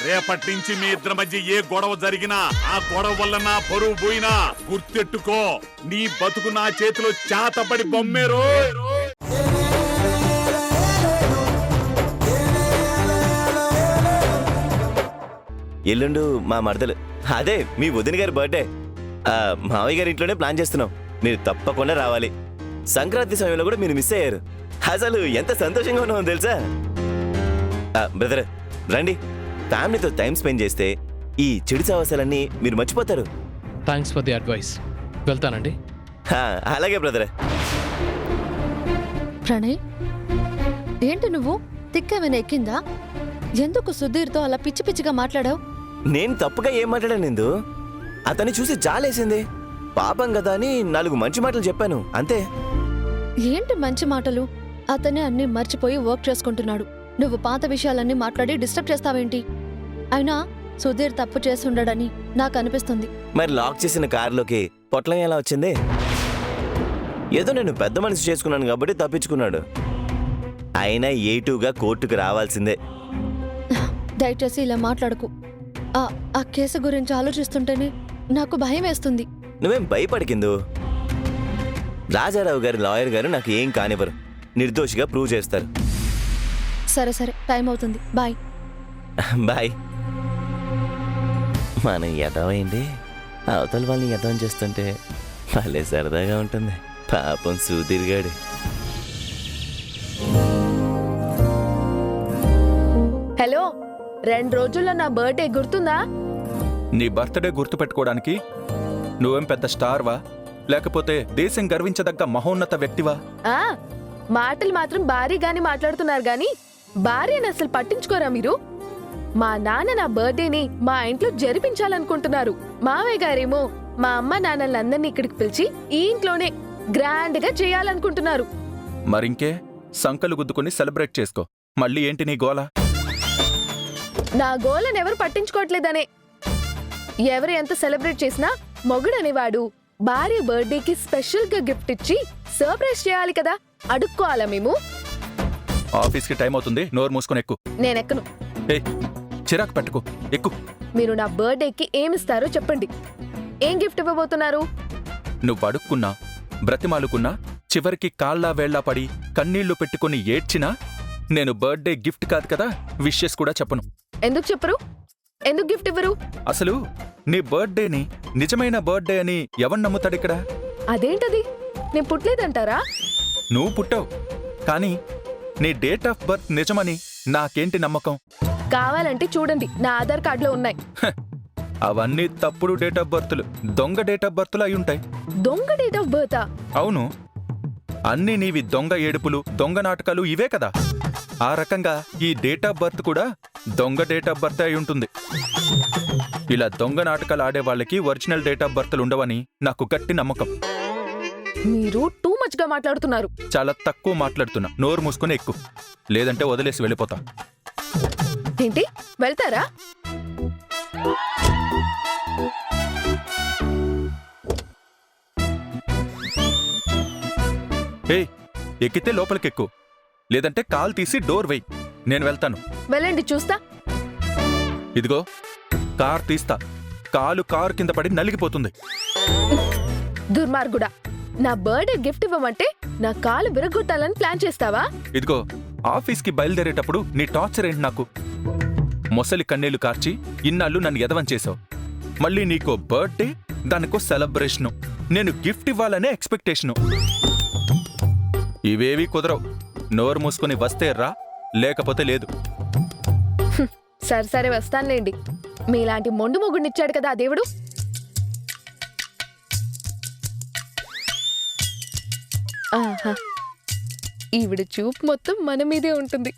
రేపటి నుంచి మీ ఇద్దరి మధ్య ఏ గొడవ జరిగినా ఆ గొడవ వల్ల నా పరువు పోయినా గుర్తెట్టుకో, నీ బతుకు నా చేతిలో చేతపడి బొమ్మేరో. ఎల్లుండు మా మరదలు, అదే మీ వదిన గారి బర్త్డే. మావయ్య గారి ఇంట్లోనే ప్లాన్ చేస్తున్నాం. మీరు తప్పకుండా రావాలి. సంక్రాంతి సమయంలో కూడా మీరు మిస్ అయ్యారు. అసలు ఎంత సంతోషంగా ఉన్నామో తెలుసా. బ్రదర్ రండి, ఫ్యామిలీతో టైం స్పెండ్ చేస్తే ఈ చెడు సావాసాలన్నీ మీరు మర్చిపోతారు. Thanks for the advice. వెళ్తానండి. అలాగే బ్రదర్. ప్రణయ్, ఏంటి నువ్వు తిక్కవేనా ఎక్కిందా? ఎందుకు సుధీర్తో అలా పిచ్చి పిచ్చిగా మాట్లాడావు? నేను తప్పుగా ఏం మాట్లాడాను ఎందు? అతన్ని చూసి జాలేసింది. పాపం కదా అని 4 మంచి మాటలు చెప్పాను అంతే. ఏంటి మంచి మాటలు? అతనే అన్ని మర్చిపోయి వర్క్ చేసుకుంటున్నాడు. నువ్వు పాత విషయాలన్నీ మాట్లాడి డిస్టర్బ్ చేస్తావేంటి? అయినా సుధీర్ తప్పు చేసి ఉండడని నాకు అనిపిస్తుంది. మరి లాక్ చేసిన కారులోకి పొట్లం ఎలా వచ్చింది? ఏదో నేను పెద్ద మనసు చేసుకున్నాను కాబట్టి తప్పించుకున్నాడు. అయినా ఏటూగా కోర్టుకు రావాల్సిందే. దయచేసి ఇలా మాట్లాడకు. ఆ కేసు గురించి ఆలోచిస్తుంటేనే నాకు భయం వేస్తుంది. నువ్వేం భయపడికిందు. రాజారావు గారి లాయర్ గారు నాకు ఏం కానివ్వరు. నిర్దోషిగా ప్రూవ్ చేస్తారు. సరే సరే, టైం అవుతుంది. బాయ్. బాయ్. మనం ఎదవైంది అవతల వాళ్ళని ఎదవం చేస్తుంటే భలే సరదాగా ఉంటుంది. పాపం సుధీర్ గాడు. హలో, 2 రోజుల్లో నా బర్త్డే గుర్తుందా? నీ బర్త్డే గుర్తు పెట్టుకోవడానికి నువ్వేం పెద్ద స్టార్వా, లేకపోతే దేశం గర్వించదగ్గ మహోన్నత వ్యక్తివా? మాటలు మాత్రం భారీగాని మాట్లాడుతున్నారు గాని భార్యని అసలు పట్టించుకోరా మీరు? మా నాన్న నా బర్త్డేని మా ఇంట్లో జరిపించాలనుకుంటున్నారు. మావయ్య గారేమో మా అమ్మ నాన్నలందరినీ ఇక్కడికి పిలిచి ఈ ఇంట్లోనే గ్రాండ్ గా చేయాలనుకుంటున్నారు. మరింకే, సంకలు గుద్దుకుని సెలబ్రేట్ చేసుకో. మళ్ళీ ఏంటి నీ గోల? నా గోలను ఎవరు పట్టించుకోవట్లేదనే. ఎవరు ఎంత సెలబ్రేట్ చేసినా మొగుడనేవాడు భార్య బర్త్డేకి స్పెషల్ గా గిఫ్ట్ ఇచ్చి సర్ప్రైజ్ చేయాలి కదా. అడుక్కోవాలా మేము? ఆఫీస్కి టైం అవుతుంది, నోరు మూసుకొని ఎక్కు. నేనెక్కను. ఏ చిరాకు పెట్టుకో, ఎక్కు. మీరు నా బర్త్డేకి ఏమిస్తారో చెప్పండి. ఏం గిఫ్ట్ ఇవ్వబోతున్నారు? నువ్వు అడుక్కున్నా, బ్రతిమాలుకున్నా, చివరికి కాళ్ళా వేళ్లా పడి కన్నీళ్లు పెట్టుకుని ఏడ్చినా నేను బర్త్డే గిఫ్ట్ కాదు కదా విషెస్ కూడా చెప్పను. ఎందుకు చెప్పరు? ఎందుకు గిఫ్ట్ ఇవ్వరు? అసలు నీ బర్త్డేని నిజమైన బర్త్డే అని ఎవరు నమ్ముతాడిక్కడ? అదేంటది? నేను పుట్టలేదంటారా? నువ్వు పుట్టావు, కానీ నీ డేట్ ఆఫ్ బర్త్ నిజమని నాకేంటి నమ్మకం? కావాలంటే చూడండి, నా ఆధార్ కార్డులో ఉన్నాయి. అవన్నీ తప్పుడు డేట్ ఆఫ్ బర్త్లు, దొంగ డేట్ ఆఫ్ బర్త్లు అయి ఉంటాయి. దొంగ డేట్ ఆఫ్ బర్తా? అవును, అన్నీ నీవి దొంగ ఏడుపులు, దొంగ నాటకాలు ఇవే కదా. ఆ రకంగా ఈ డేట్ ఆఫ్ బర్త్ కూడా దొంగ డేట్ ఆఫ్ బర్త్ అయి ఉంటుంది. ఇలా దొంగ నాటకాలు ఆడే వాళ్ళకి ఒరిజినల్ డేట్ ఆఫ్ బర్త్లు ఉండవని నాకు గట్టి నమ్మకం. మీరు టూ మచ్ గా మాట్లాడుతున్నారు. చాలా తక్కువ మాట్లాడుతున్నా, నోరు మూసుకుని ఎక్కు, లేదంటే వదిలేసి వెళ్ళిపోతా. ఏంటి, వెళ్తారా? ఏయ్, ఎక్కితే లోపలికెక్కు, లేదంటే కాల్ తీసి డోర్ వెయ్యి. నేను వెళ్తాను. వెళ్ళండి, చూస్తా. ఇదిగో కార్ తీస్తా, కారు కింద పడి నలిగిపోతుంది. దుర్మార్గుడా, నా బర్త్డే గిఫ్ట్ ఇవ్వమంటే నా కాలు విరగొట్టాలని ప్లాన్ చేస్తావా? ఇదిగో ఆఫీస్కి బయలుదేరేటప్పుడు నీ టార్చర్ ఏంటి నాకు? మొసలి కన్నీళ్లు కార్చి ఇన్నాళ్ళు నన్ను ఎదవం చేసావు. మళ్ళీ నీకో బర్త్డే, దానికో సెలబ్రేషను, నేను గిఫ్ట్ ఇవ్వాలనే ఎక్స్పెక్టేషను. ఇవేవీ కుదరవు. నోరు మూసుకుని వస్తే రా, లేకపోతే లేదు. సరే సరే, వస్తానులేండి. మీలాంటి మొండు మొగుడినిచ్చాడు కదా ఆ దేవుడు. ఆహా, ఈవిడ చూపు మొత్తం మన మీదే ఉంటుంది.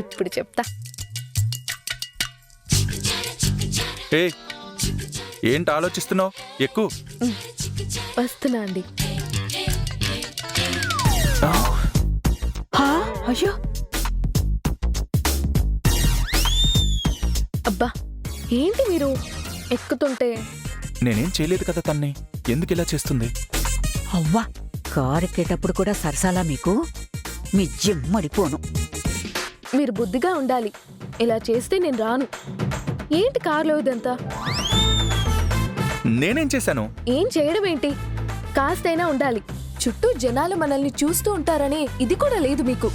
ఇప్పుడు చెప్తా. ఏ ఏంటి ఆలోచిస్తున్నావు? ఎక్కువ వస్తున్నా అండి. అయ్యో, అబ్బా, ఏంటి మీరు ఎక్కుతుంటే? నేనేం చేయలేదు కదా తన్ని, ఎందుకు ఇలా చేస్తుంది? అవ్వా, కారెక్కేటప్పుడు కూడా సరసాలా మీకు? మీ జిమ్మడిపోను. మీరు బుద్ధిగా ఉండాలి. ఇలా చేస్తే నేను రాను. ఏంటి కార్లో ఇదంతా? నేనేం చేశాను? ఏం చేయడం ఏంటి? కాస్తైనా ఉండాలి. చుట్టూ జనాలు మనల్ని చూస్తూ ఉంటారనే ఇది కూడా లేదు మీకు.